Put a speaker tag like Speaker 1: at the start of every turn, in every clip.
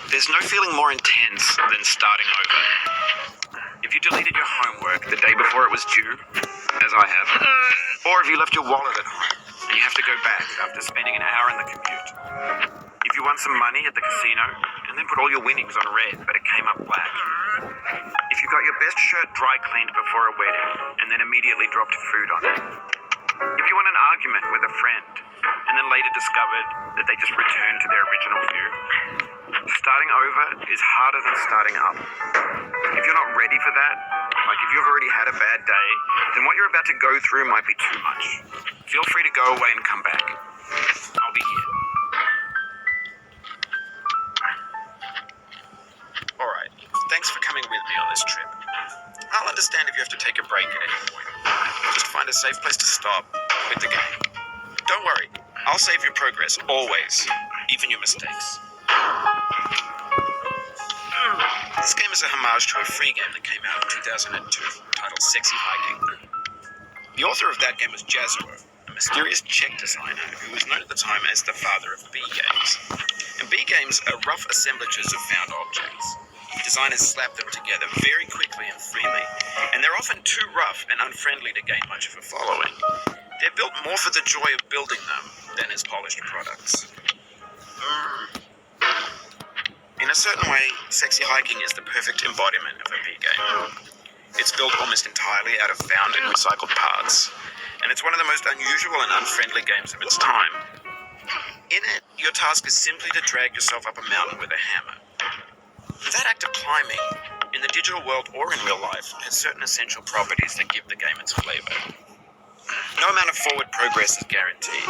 Speaker 1: There's no feeling more intense than starting over. If you deleted your homework the day before it was due, as I have, or if you left your wallet at home and you have to go back after spending an hour in the commute. If you won some money at the casino and then put all your winnings on red but it came up black. If you got your best shirt dry cleaned before a wedding and then immediately dropped food on it. If you won an argument with a friend and then later discovered that they just returned to their original view. Starting over is harder than starting up. If you're not ready for that, like if you've already had a bad day, then what you're about to go through might be too much. Feel free to go away and come back. I'll be here. Alright, thanks for coming with me on this trip. I'll understand if you have to take a break at any point. Just find a safe place to stop with the game. Don't worry, I'll save your progress, always, even your mistakes. This game is a homage to a free game that came out in 2002 titled Sexy Hiking. The author of that game was Jazzuo, a mysterious Czech designer who was known at the time as the father of B games. And B games are rough assemblages of found objects. Designers slap them together very quickly and freely, and they're often too rough and unfriendly to gain much of a following. They're built more for the joy of building them than as polished products. In a certain way, Sexy Hiking is the perfect embodiment of a B game. It's built almost entirely out of found and recycled parts, and it's one of the most unusual and unfriendly games of its time. In it, your task is simply to drag yourself up a mountain with a hammer. That act of climbing, in the digital world or in real life, has certain essential properties that give the game its flavor. No amount of forward progress is guaranteed.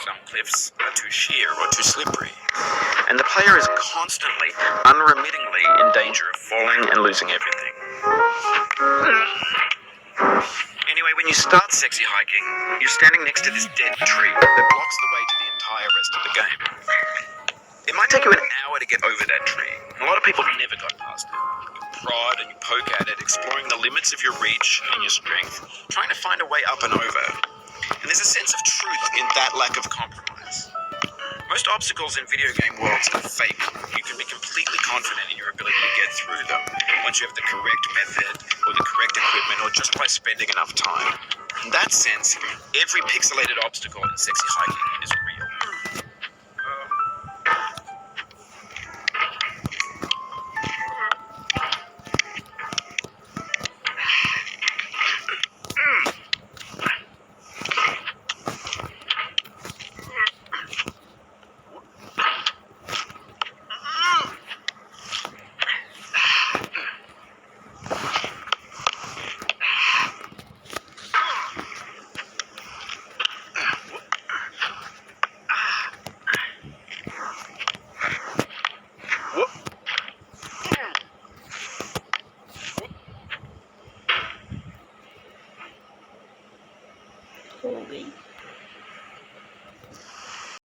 Speaker 1: Some cliffs are too sheer or too slippery. And the player is constantly, unremittingly in danger of falling and losing everything. Anyway, when you start Sexy Hiking, you're standing next to this dead tree that blocks the way to the entire rest of the game. It might take you an hour to get over that tree. A lot of people never got past it. You prod and you poke at it, exploring the limits of your reach and your strength, trying to find a way up and over. And there's a sense of truth in that lack of compromise. Most obstacles in video game worlds are fake. You can be completely confident in your ability to get through them once you have the correct method or the correct equipment or just by spending enough time. In that sense, every pixelated obstacle in Sexy Hiking is real.